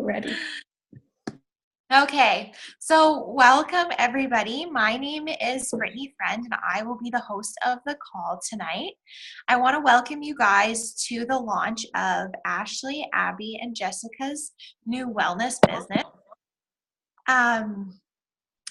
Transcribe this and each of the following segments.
Ready. Okay, so welcome everybody. My name is Brittany Friend and I will be the host of the call tonight. I want to welcome you guys to the launch of Ashley, Abby, and Jessica's new wellness business. Um,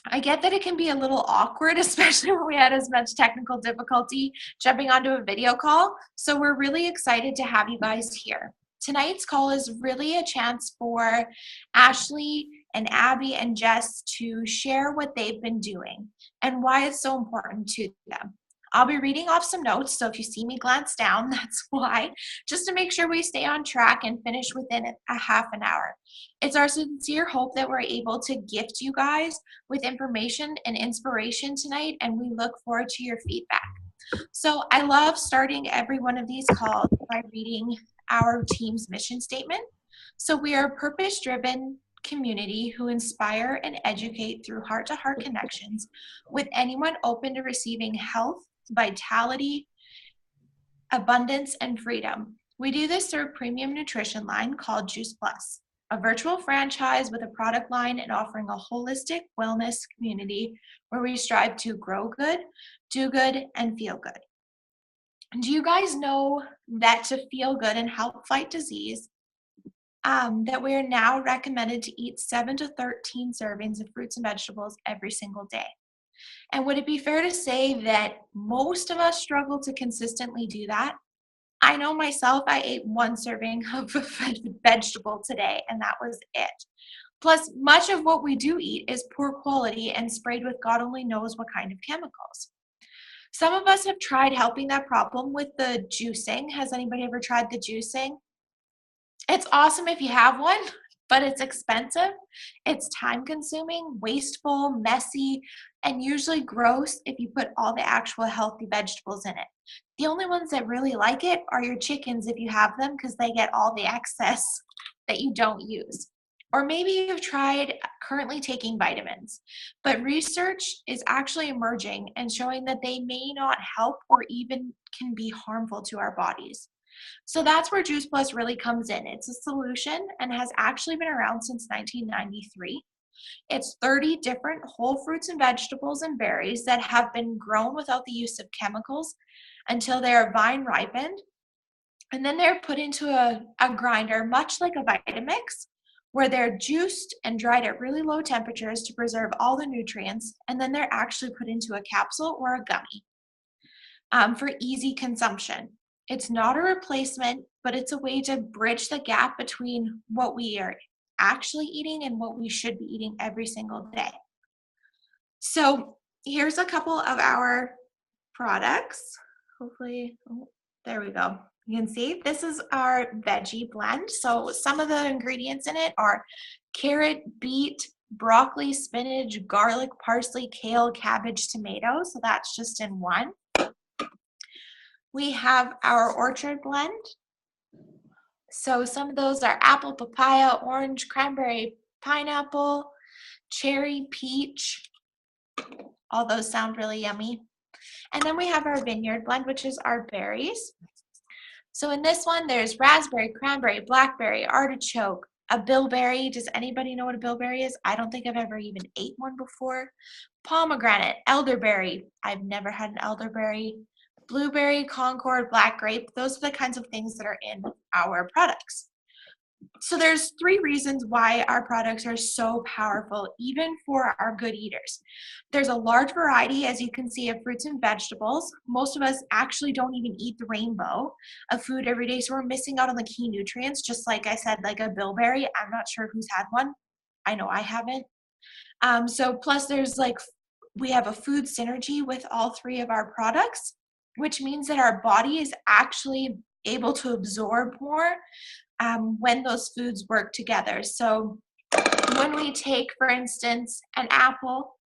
I get that it can be a little awkward, especially when we had as much technical difficulty jumping onto a video call. So we're really excited to have you guys here. Tonight's call is really a chance for Ashley and Abby and Jess to share what they've been doing and why it's so important to them. I'll be reading off some notes, so if you see me glance down, that's why, just to make sure we stay on track and finish within a half an hour. It's our sincere hope that we're able to gift you guys with information and inspiration tonight, and we look forward to your feedback. So I love starting every one of these calls by reading our team's mission statement. So we are a purpose-driven community who inspire and educate through heart-to-heart connections with anyone open to receiving health, vitality, abundance, and freedom. We do this through a premium nutrition line called Juice Plus, a virtual franchise with a product line and offering a holistic wellness community where we strive to grow good, do good, and feel good. Do you guys know that to feel good and help fight disease, that we are now recommended to eat 7 to 13 servings of fruits and vegetables every single day? And would it be fair to say that most of us struggle to consistently do that? I know myself, I ate one serving of vegetable today, and that was it. Plus, much of what we do eat is poor quality and sprayed with God only knows what kind of chemicals. Some of us have tried helping that problem with the juicing. Has anybody ever tried the juicing? It's awesome if you have one, but it's expensive. It's time consuming, wasteful, messy, and usually gross if you put all the actual healthy vegetables in it. The only ones that really like it are your chickens if you have them because they get all the excess that you don't use. Or maybe you've tried currently taking vitamins, but research is actually emerging and showing that they may not help or even can be harmful to our bodies. So that's where Juice Plus really comes in. It's a solution and has actually been around since 1993. It's 30 different whole fruits and vegetables and berries that have been grown without the use of chemicals until they are vine ripened. And then they're put into a grinder, much like a Vitamix, where they're juiced and dried at really low temperatures to preserve all the nutrients. And then they're actually put into a capsule or a gummy for easy consumption. It's not a replacement, but it's a way to bridge the gap between what we are actually eating and what we should be eating every single day. So here's a couple of our products. Hopefully, there we go. You can see this is our veggie blend. So some of the ingredients in it are carrot, beet, broccoli, spinach, garlic, parsley, kale, cabbage, tomato. So that's just in one. We have our orchard blend. So some of those are apple, papaya, orange, cranberry, pineapple, cherry, peach. All those sound really yummy. And then we have our vineyard blend, which is our berries. So in this one, there's raspberry, cranberry, blackberry, artichoke, a bilberry. Does anybody know what a bilberry is? I don't think I've ever even ate one before. Pomegranate, elderberry. I've never had an elderberry. Blueberry, Concord, black grape. Those are the kinds of things that are in our products. So there's 3 reasons why our products are so powerful, even for our good eaters. There's a large variety, as you can see, of fruits and vegetables. Most of us actually don't even eat the rainbow of food every day, so we're missing out on the key nutrients, just like I said, like a bilberry. I'm not sure who's had one. I know I haven't. So plus there's we have a food synergy with all 3 of our products, which means that our body is actually able to absorb more when those foods work together. So when we take, for instance, an apple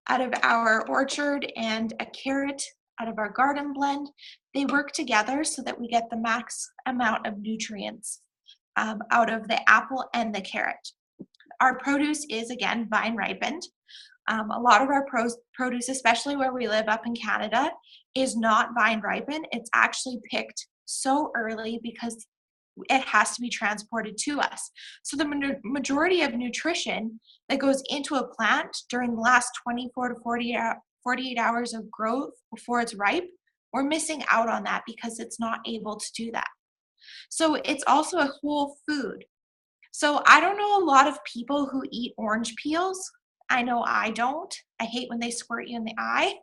out of our orchard and a carrot out of our garden blend, they work together so that we get the max amount of nutrients out of the apple and the carrot. Our produce is, again, vine ripened. A lot of our produce, especially where we live up in Canada, is not vine ripened. It's actually picked so early because it has to be transported to us. So the majority of nutrition that goes into a plant during the last 24 to 48 hours of growth before it's ripe, we're missing out on that because it's not able to do that. So it's also a whole food. So I don't know a lot of people who eat orange peels. I know I don't. I hate when they squirt you in the eye.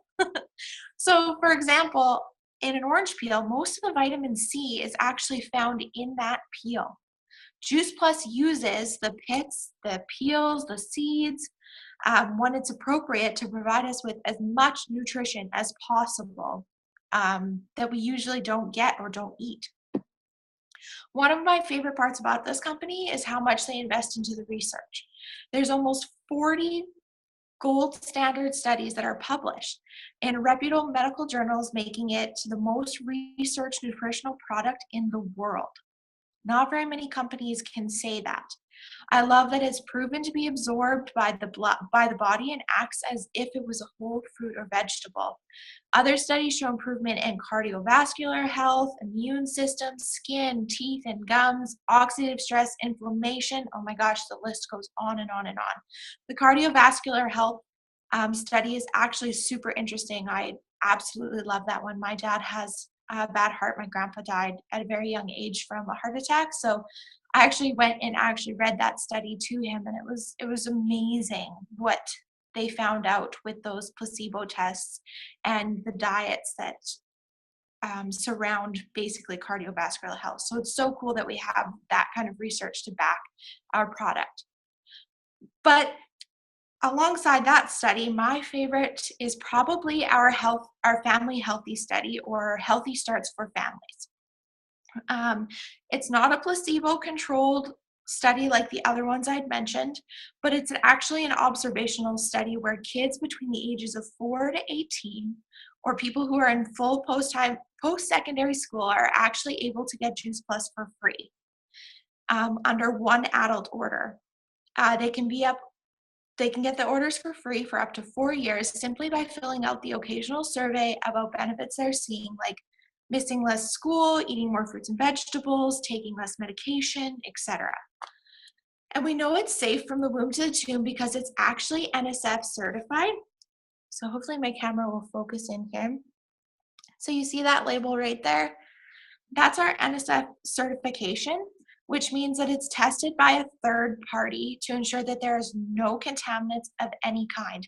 So, for example, in an orange peel, most of the vitamin C is actually found in that peel. Juice Plus uses the pits, the peels, the seeds, when it's appropriate to provide us with as much nutrition as possible that we usually don't get or don't eat. One of my favorite parts about this company is how much they invest into the research. There's almost 40 gold standard studies that are published in reputable medical journals, making it the most researched nutritional product in the world. Not very many companies can say that. I love that it's proven to be absorbed by the body and acts as if it was a whole fruit or vegetable. Other studies show improvement in cardiovascular health, immune system, skin, teeth, and gums, oxidative stress, inflammation. Oh my gosh, the list goes on and on and on. The cardiovascular health study is actually super interesting. I absolutely love that one. My dad has a bad heart. My grandpa died at a very young age from a heart attack. So I actually went and actually read that study to him, and it was amazing what they found out with those placebo tests and the diets that surround basically cardiovascular health. So it's so cool that we have that kind of research to back our product. But alongside that study, my favorite is probably our family healthy study, or Healthy Starts for Families. It's not a placebo-controlled study like the other ones I'd mentioned, but it's actually an observational study where kids between the ages of 4 to 18, or people who are in full post-secondary school, are actually able to get Juice Plus for free under one adult order. They can get the orders for free for up to 4 years simply by filling out the occasional survey about benefits they're seeing, like missing less school, eating more fruits and vegetables, taking less medication, etc. And we know it's safe from the womb to the tomb because it's actually NSF certified. So hopefully my camera will focus in here. So you see that label right there? That's our NSF certification, which means that it's tested by a third party to ensure that there is no contaminants of any kind.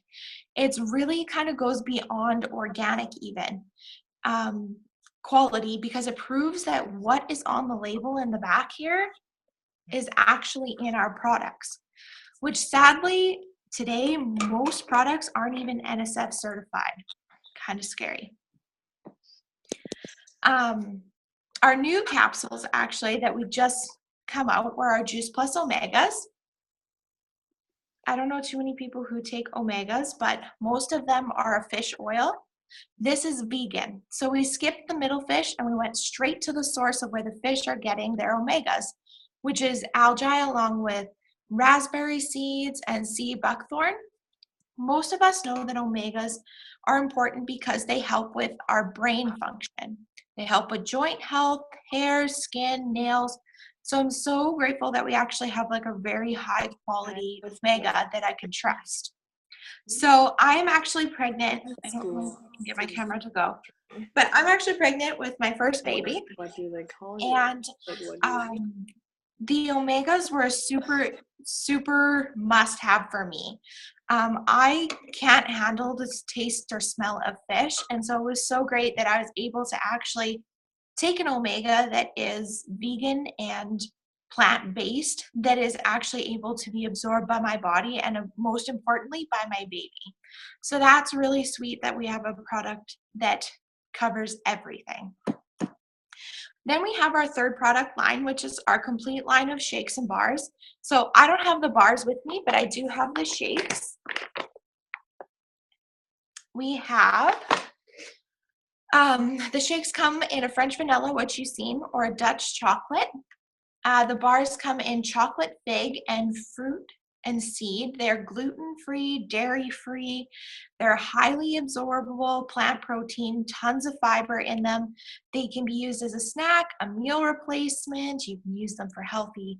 It's really kind of goes beyond organic even quality, because it proves that what is on the label in the back here is actually in our products, which sadly today most products aren't even NSF certified. Kind of scary. Our new capsules actually that we just come out were our Juice Plus Omegas. I don't know too many people who take omegas, but most of them are a fish oil. This is vegan. So we skipped the middle fish and we went straight to the source of where the fish are getting their omegas, which is algae along with raspberry seeds and sea buckthorn. Most of us know that omegas are important because they help with our brain function. They help with joint health, hair, skin, nails. So I'm so grateful that we actually have like a very high quality omega that I can trust. So I am actually pregnant. I don't know if I can get my camera to go, but I'm actually pregnant with my first baby. What do they call you? And the omegas were a super must have for me. I can't handle the taste or smell of fish, and so it was so great that I was able to actually take an omega that is vegan and plant-based, that is actually able to be absorbed by my body and most importantly by my baby. So that's really sweet that we have a product that covers everything. Then we have our third product line, which is our complete line of shakes and bars. So I don't have the bars with me, but I do have the shakes. We have the shakes come in a French vanilla, which you've seen, or a Dutch chocolate. The bars come in chocolate, fig, and fruit and seed. They're gluten-free, dairy-free. They're highly absorbable plant protein, tons of fiber in them. They can be used as a snack, a meal replacement. You can use them for healthy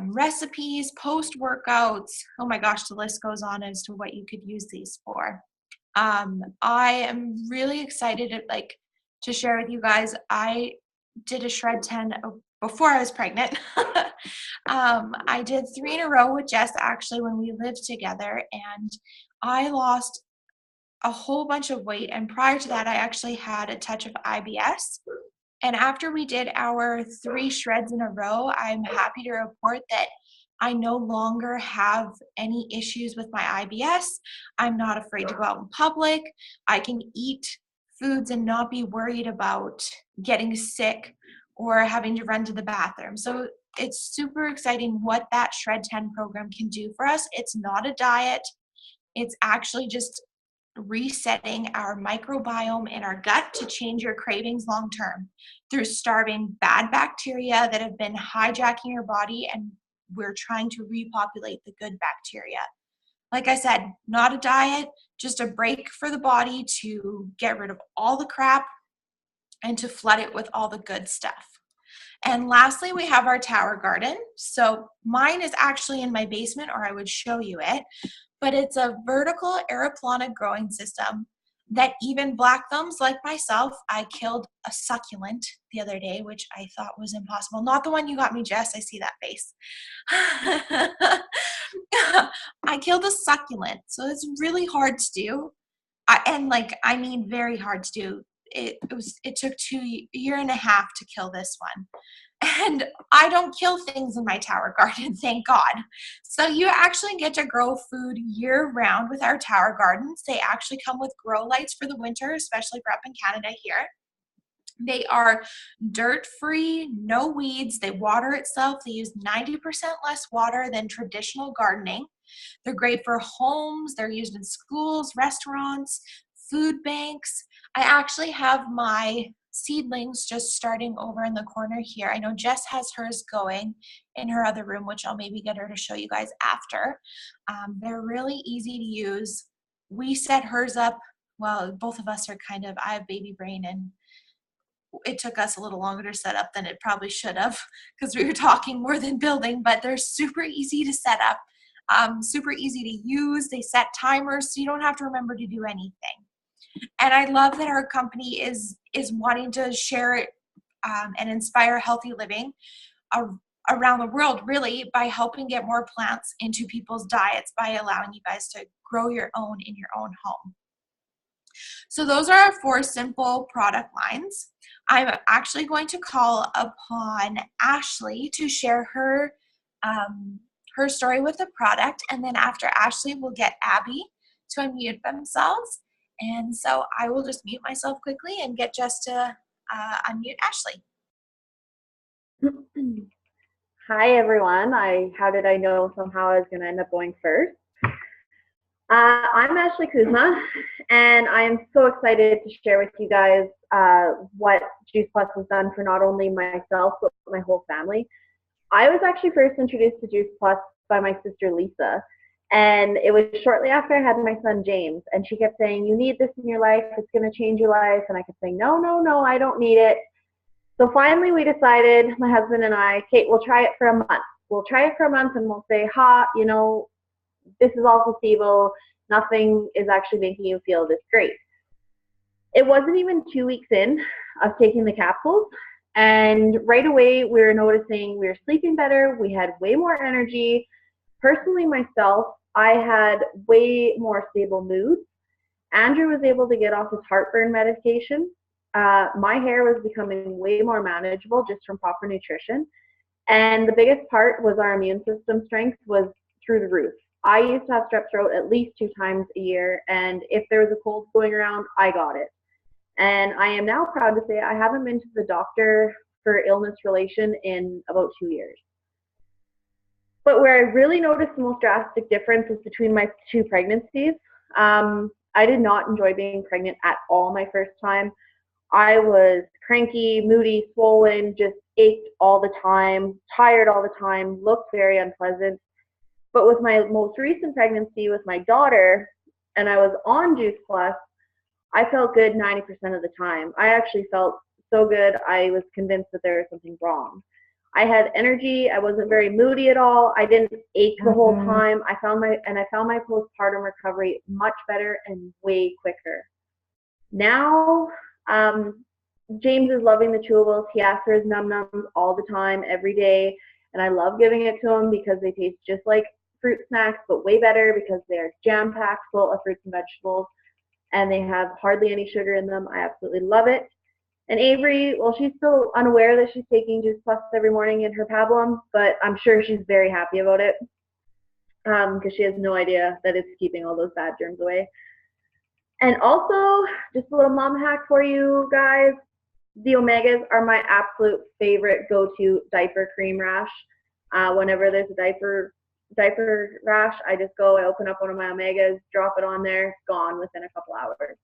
recipes, post-workouts. Oh my gosh, the list goes on as to what you could use these for. I am really excited to share with you guys. I did a shred 10 before I was pregnant. I did 3 in a row with Jess actually when we lived together, and I lost a whole bunch of weight. And prior to that, I actually had a touch of IBS. And after we did our 3 shreds in a row, I'm happy to report that I no longer have any issues with my IBS. I'm not afraid to go out in public. I can eat foods and not be worried about getting sick or having to run to the bathroom. So it's super exciting what that Shred 10 program can do for us. It's not a diet. It's actually just resetting our microbiome in our gut to change your cravings long term through starving bad bacteria that have been hijacking your body, and we're trying to repopulate the good bacteria. Like I said, not a diet, just a break for the body to get rid of all the crap and to flood it with all the good stuff. And lastly, we have our tower garden. So mine is actually in my basement, or I would show you it, but it's a vertical aeroponik growing system that even black thumbs like myself, I killed a succulent the other day, which I thought was impossible. Not the one you got me, Jess. I see that face. I killed a succulent. So it's really hard to do. I mean, very hard to do. It took a year and a half to kill this one. And I don't kill things in my tower garden, thank God. So you actually get to grow food year round with our tower gardens. They actually come with grow lights for the winter, especially for up in Canada here. They are dirt-free, no weeds. They water itself. They use 90% less water than traditional gardening. They're great for homes. They're used in schools, restaurants, food banks. I actually have my seedlings just starting over in the corner here. I know Jess has hers going in her other room, which I'll maybe get her to show you guys after. They're really easy to use. We set hers up, well, both of us are I have baby brain, and it took us a little longer to set up than it probably should have because we were talking more than building, but they're super easy to set up, super easy to use. They set timers, so you don't have to remember to do anything. And I love that our company is wanting to share it and inspire healthy living around the world, really, by helping get more plants into people's diets by allowing you guys to grow your own in your own home. So those are our 4 simple product lines. I'm actually going to call upon Ashley to share her story with the product, and then after Ashley, we'll get Abby to unmute themselves. And so I will just mute myself quickly and get Jess to unmute Ashley. Hi, everyone. How did I know somehow I was going to end up going first? I'm Ashley Kuzma, and I am so excited to share with you guys what Juice Plus has done for not only myself, but my whole family. I was actually first introduced to Juice Plus by my sister, Lisa. And it was shortly after I had my son, James. And she kept saying, you need this in your life. It's going to change your life. And I kept saying, no, I don't need it. So finally we decided, my husband and I, Kate, we'll try it for a month. We'll try it for a month and we'll say, this is all placebo. Nothing is actually making you feel this great. It wasn't even 2 weeks in of taking the capsules. And right away we were noticing we were sleeping better. We had way more energy. Personally, myself, I had way more stable mood. Andrew was able to get off his heartburn medication. My hair was becoming way more manageable just from proper nutrition. And the biggest part was our immune system strength was through the roof. I used to have strep throat at least 2 times a year. And if there was a cold going around, I got it. And I am now proud to say I haven't been to the doctor for illness relation in about 2 years. But where I really noticed the most drastic difference is between my 2 pregnancies. I did not enjoy being pregnant at all my first time. I was cranky, moody, swollen, just ached all the time, tired all the time, looked very unpleasant. But with my most recent pregnancy with my daughter, and I was on Juice Plus, I felt good 90% of the time. I actually felt so good. I was convinced that there was something wrong. I had energy. I wasn't very moody at all. I didn't ache the whole time. I found my postpartum recovery much better and way quicker. Now, um, James is loving the chewables. He asks for his num nums all the time, every day, and I love giving it to him because they taste just like fruit snacks, but way better because they are jam packed full of fruits and vegetables, and they have hardly any sugar in them. I absolutely love it. And Avery, well, she's still unaware that she's taking Juice Plus every morning in her pablum, but I'm sure she's very happy about it because she has no idea that it's keeping all those bad germs away. And also, just a little mom hack for you guys. The Omegas are my absolute favorite go-to diaper cream rash. Whenever there's a diaper rash, I just go, I open up one of my Omegas, drop it on there, gone within a couple hours.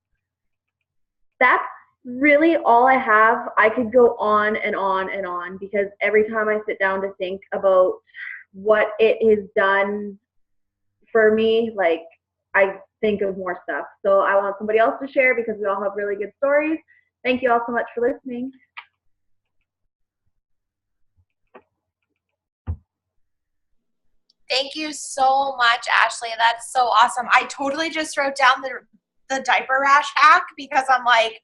That's really all I have. I could go on and on and on because every time I sit down to think about what it has done for me, like I think of more stuff. So I want somebody else to share because we all have really good stories. Thank you all so much for listening. Thank you so much, Ashley. That's so awesome. I totally just wrote down the diaper rash hack because I'm like,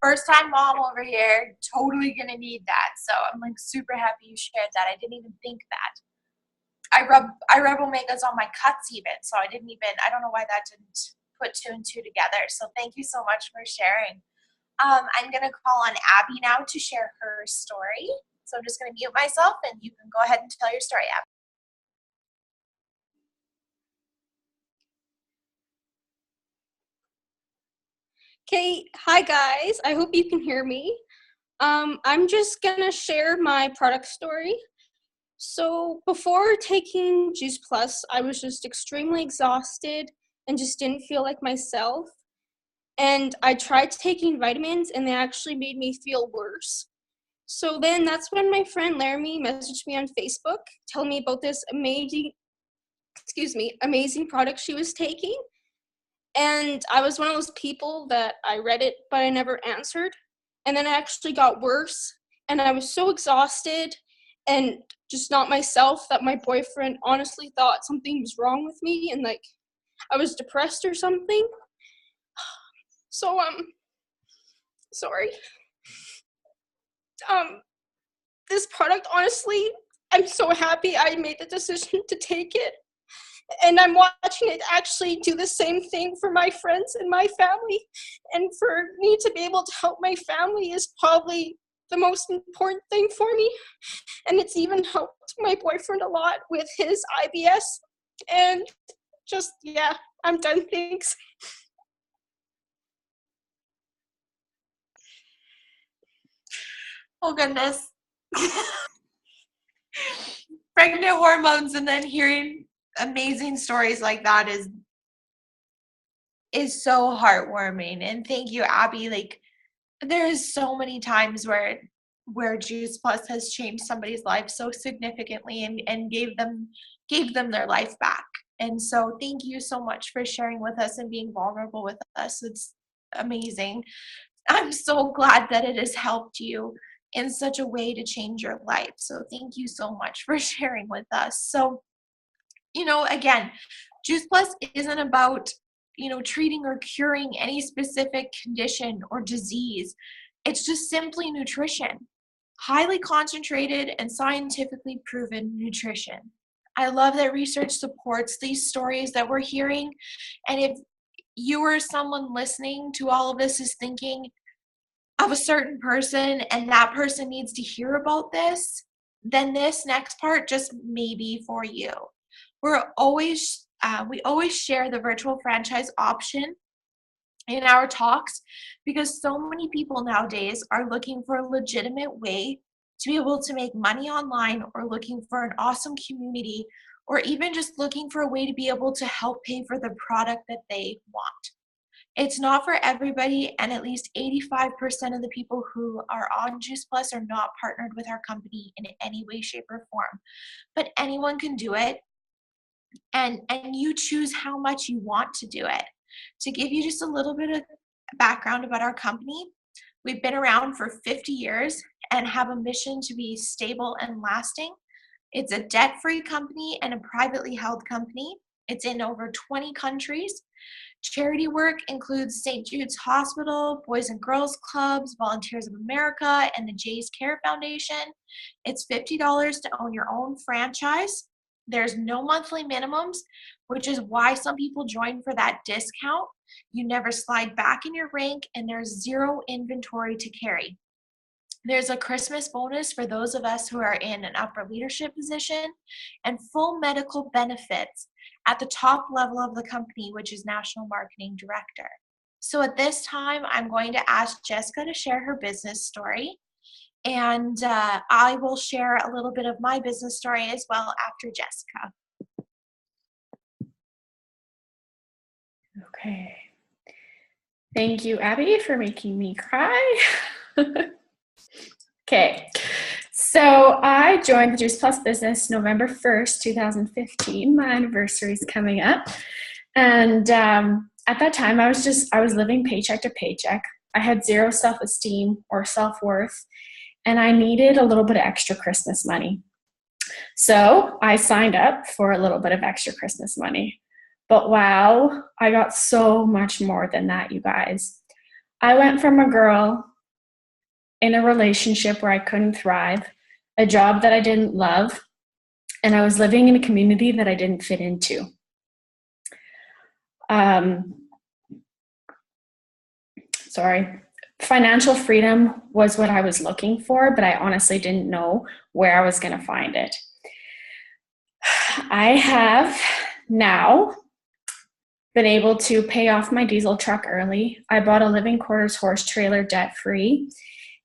first time mom over here, totally gonna need that. So I'm like super happy you shared that. I didn't even think that. I rub Omegas on my cuts even, so I don't know why that didn't put two and two together. So thank you so much for sharing. I'm gonna call on Abby now to share her story. So I'm just gonna mute myself and you can go ahead and tell your story, Abby. Okay, hi guys. I hope you can hear me. I'm just gonna share my product story. So before taking Juice Plus, I was just extremely exhausted and just didn't feel like myself. And I tried taking vitamins and they actually made me feel worse. So then that's when my friend Laramie messaged me on Facebook telling me about this amazing product she was taking. And I was one of those people that I read it, but I never answered. And then it actually got worse. And I was so exhausted and just not myself that my boyfriend honestly thought something was wrong with me and like I was depressed or something. So, sorry. This product, honestly, I'm so happy I made the decision to take it. And I'm watching it actually do the same thing for my friends and my family. And for me to be able to help my family is probably the most important thing for me. And it's even helped my boyfriend a lot with his IBS. And just, yeah, I'm done. Thanks. Oh goodness. Pregnant hormones and then hearing amazing stories like that is so heartwarming. And thank you, Abby. Like there is so many times where Juice Plus has changed somebody's life so significantly and gave them their life back. And so thank you so much for sharing with us and being vulnerable with us. It's amazing. I'm so glad that it has helped you in such a way to change your life. So thank you so much for sharing with us. So, again, Juice Plus isn't about, treating or curing any specific condition or disease. It's just simply nutrition, highly concentrated and scientifically proven nutrition. I love that research supports these stories that we're hearing. And if you or someone listening to all of this is thinking of a certain person and that person needs to hear about this, then this next part just may be for you. We always share the virtual franchise option in our talks because so many people nowadays are looking for a legitimate way to be able to make money online or looking for an awesome community or even just looking for a way to be able to help pay for the product that they want. It's not for everybody, and at least 85% of the people who are on Juice Plus are not partnered with our company in any way, shape, or form. But anyone can do it. and you choose how much you want to do it. To give you just a little bit of background about our company, we've been around for 50 years and have a mission to be stable and lasting. It's a debt-free company and a privately held company. It's in over 20 countries. Charity work includes St. Jude's Hospital, Boys and Girls Clubs, Volunteers of America, and the Jay's Care Foundation. It's $50 to own your own franchise. There's no monthly minimums, which is why some people join for that discount. You never slide back in your rank, and there's zero inventory to carry. There's a Christmas bonus for those of us who are in an upper leadership position, and full medical benefits at the top level of the company, which is National Marketing Director. So at this time, I'm going to ask Jessica to share her business story, and I will share a little bit of my business story as well after Jessica. Okay. Thank you, Abby, for making me cry. Okay. So I joined the Juice Plus business November 1st, 2015. My anniversary is coming up. And at that time, I was living paycheck to paycheck. I had zero self-esteem or self-worth, and I needed a little bit of extra Christmas money. So I signed up for a little bit of extra Christmas money. But wow, I got so much more than that, you guys. I went from a girl in a relationship where I couldn't thrive, a job that I didn't love, and I was living in a community that I didn't fit into. Financial freedom was what I was looking for, but I honestly didn't know where I was going to find it. I have now been able to pay off my diesel truck early. I bought a living quarters horse trailer debt-free.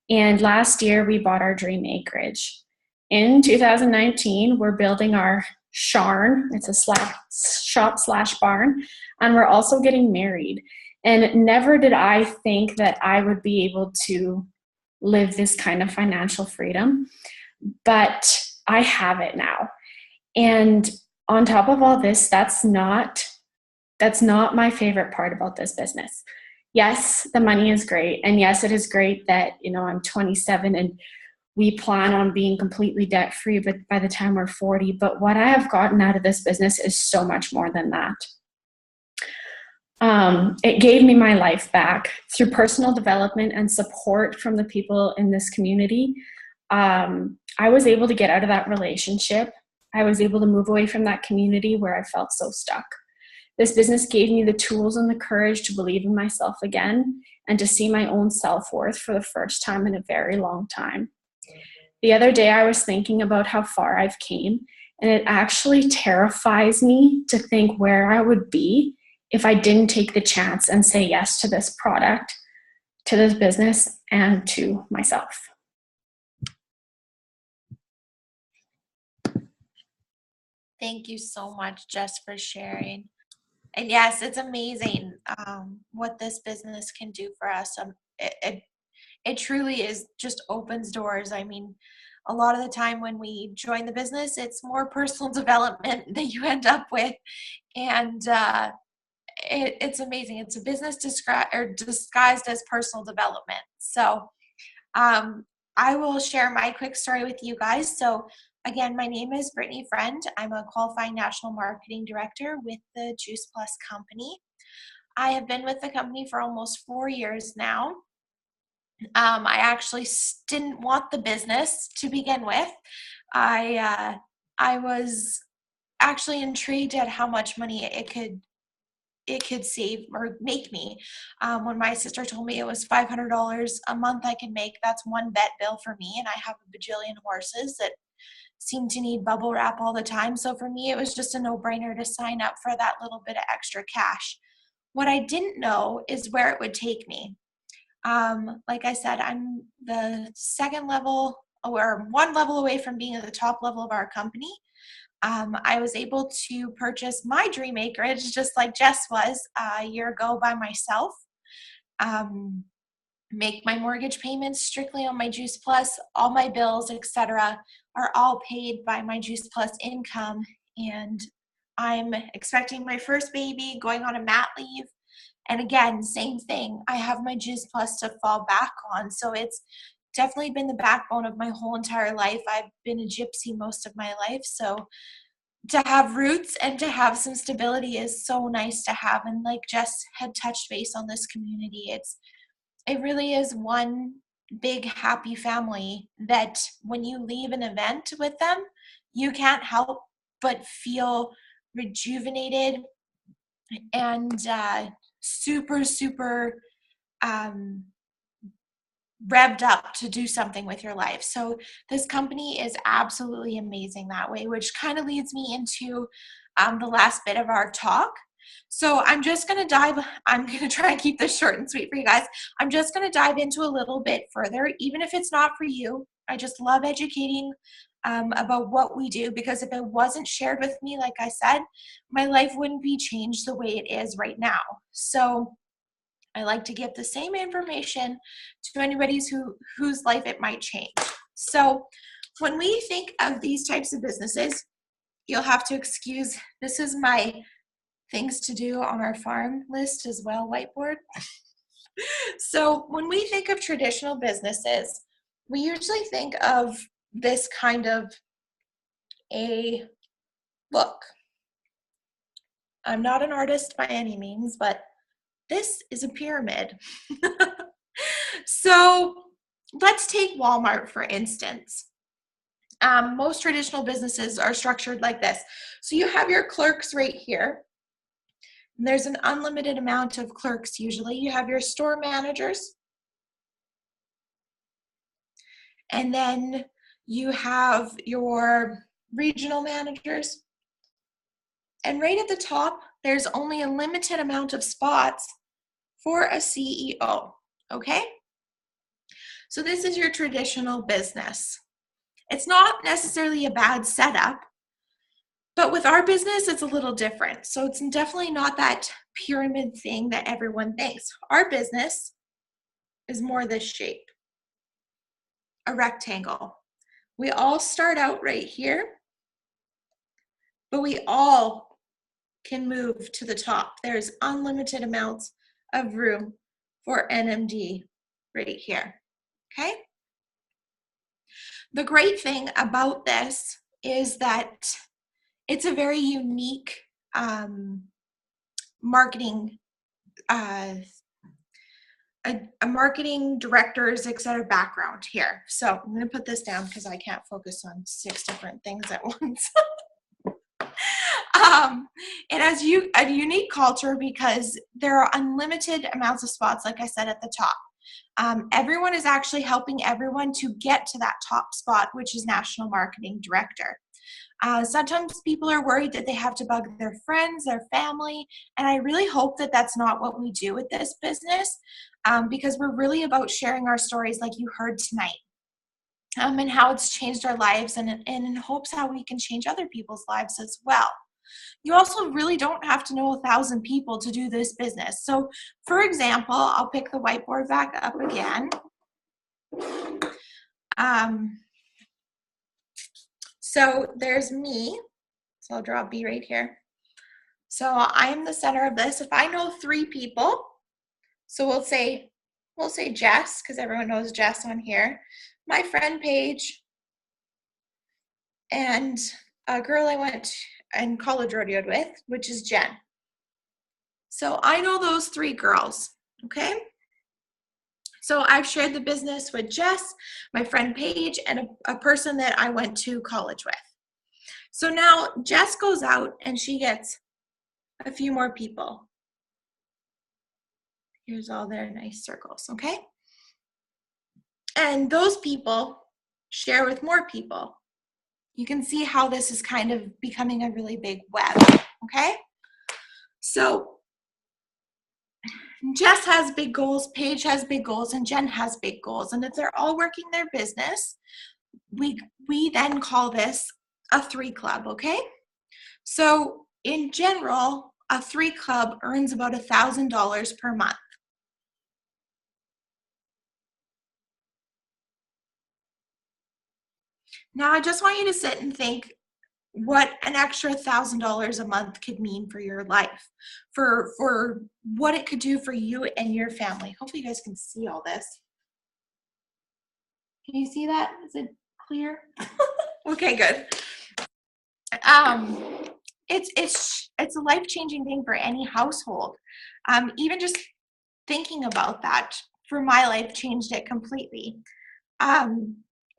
And last year, we bought our dream acreage. In 2019, we're building our sharn. It's a shop/barn. And we're also getting married. And never did I think that I would be able to live this kind of financial freedom. But I have it now. And on top of all this, that's not my favorite part about this business. Yes, the money is great. And yes, it is great that, I'm 27 and we plan on being completely debt-free but by the time we're 40. But what I have gotten out of this business is so much more than that. It gave me my life back through personal development and support from the people in this community. I was able to get out of that relationship. I was able to move away from that community where I felt so stuck. This business gave me the tools and the courage to believe in myself again and to see my own self-worth for the first time in a very long time. The other day I was thinking about how far I've came, and it actually terrifies me to think where I would be if I didn't take the chance and say yes to this product, to this business, and to myself. Thank you so much, Jess, for sharing. And yes, it's amazing what this business can do for us. It truly is just opens doors. I mean, a lot of the time when we join the business, it's more personal development that you end up with. And it's amazing. It's a business disguised as personal development. So I will share my quick story with you guys. So again, my name is Brittany Friend. I'm a qualified national marketing director with the Juice Plus company. I have been with the company for almost 4 years now. I actually didn't want the business to begin with. I was actually intrigued at how much money it could save or make me. When my sister told me it was $500 a month I can make, that's one vet bill for me, and I have a bajillion horses that seem to need bubble wrap all the time. So for me, it was just a no-brainer to sign up for that little bit of extra cash. What I didn't know is where it would take me. Like I said, I'm the second level or one level away from being at the top level of our company. I was able to purchase my dream acreage just like Jess was a year ago by myself. Make my mortgage payments strictly on my Juice Plus, all my bills, etc., are all paid by my Juice Plus income, and I'm expecting my first baby, going on a mat leave. And again, same thing. I have my Jizz Plus to fall back on. So it's definitely been the backbone of my whole entire life. I've been a gypsy most of my life. So to have roots and to have some stability is so nice to have. And like Jess had touched base on this community, it really is one big happy family that when you leave an event with them, you can't help but feel rejuvenated and super, super revved up to do something with your life. So this company is absolutely amazing that way, which kind of leads me into the last bit of our talk. So I'm going to try and keep this short and sweet for you guys. I'm just going to dive into a little bit further, even if it's not for you. I just love educating about what we do, because if it wasn't shared with me, like I said, my life wouldn't be changed the way it is right now. So I like to give the same information to anybody whose life it might change. So when we think of these types of businesses, you'll have to excuse, this is my things to do on our farm list as well, whiteboard. So when we think of traditional businesses, we usually think of this kind of a look. I'm not an artist by any means, but this is a pyramid. So let's take Walmart, for instance. Most traditional businesses are structured like this. So you have your clerks right here. And there's an unlimited amount of clerks usually. You have your store managers. And then you have your regional managers. And right at the top, there's only a limited amount of spots for a CEO, okay? So this is your traditional business. It's not necessarily a bad setup, but with our business, it's a little different. So it's definitely not that pyramid thing that everyone thinks. Our business is more this shape, a rectangle. We all start out right here, but we all can move to the top. There's unlimited amounts of room for NMD right here, okay? The great thing about this is that it's a very unique marketing, a marketing director's, et cetera, background here. So I'm going to put this down because I can't focus on 6 different things at once. It has a unique culture because there are unlimited amounts of spots, like I said at the top. Everyone is actually helping everyone to get to that top spot, which is National Marketing Director. Sometimes people are worried that they have to bug their friends, their family, and I really hope that that's not what we do with this business, because we're really about sharing our stories like you heard tonight, and how it's changed our lives, and in hopes how we can change other people's lives as well. You also really don't have to know 1,000 people to do this business. So for example, I'll pick the whiteboard back up again. So there's me. So I'll draw B right here. So I am the center of this. If I know 3 people, so we'll say Jess, because everyone knows Jess on here, my friend Paige, and a girl I went and college rodeoed with, which is Jen. So I know those 3 girls, okay? So I've shared the business with Jess, my friend Paige, and a person that I went to college with. So now Jess goes out and she gets a few more people. Here's all their nice circles, okay? And those people share with more people. You can see how this is kind of becoming a really big web, okay? So Jess has big goals, Paige has big goals, and Jen has big goals. And if they're all working their business, we then call this a 3 club, okay? So in general, a 3 club earns about $1,000 per month. Now I just want you to sit and think, what an extra $1,000 a month could mean for your life, for what it could do for you and your family. Hopefully you guys can see all this. Can you see that? Is it clear? Okay, good. It's a life-changing thing for any household. Even just thinking about that for my life changed it completely.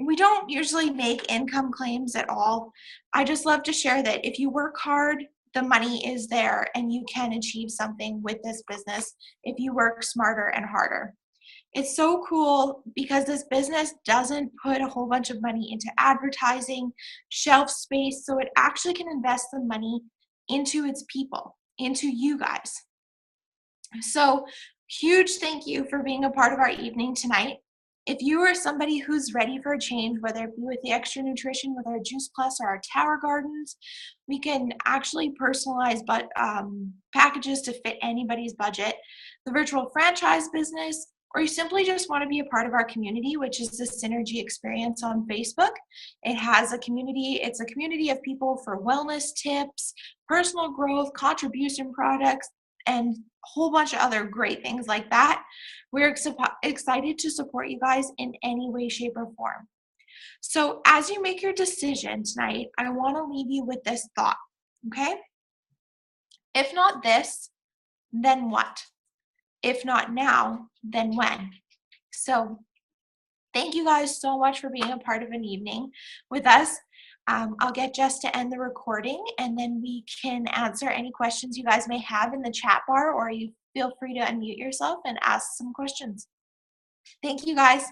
We don't usually make income claims at all. I just love to share that if you work hard, the money is there and you can achieve something with this business if you work smarter and harder. It's so cool because this business doesn't put a whole bunch of money into advertising, shelf space, so it actually can invest the money into its people, into you guys. So huge thank you for being a part of our evening tonight. If you are somebody who's ready for a change, whether it be with the extra nutrition, with our Juice Plus or our Tower Gardens, we can actually personalize packages to fit anybody's budget. The virtual franchise business, or you simply just want to be a part of our community, which is the Synergy Experience on Facebook. It has a community. It's a community of people for wellness tips, personal growth, contribution products, and a whole bunch of other great things like that. We're excited to support you guys in any way, shape, or form. So as you make your decision tonight, I want to leave you with this thought, okay? If not this, then what? If not now, then when? So thank you guys so much for being a part of an evening with us. I'll get Jess to end the recording, and then we can answer any questions you guys may have in the chat bar, or you feel free to unmute yourself and ask some questions. Thank you guys.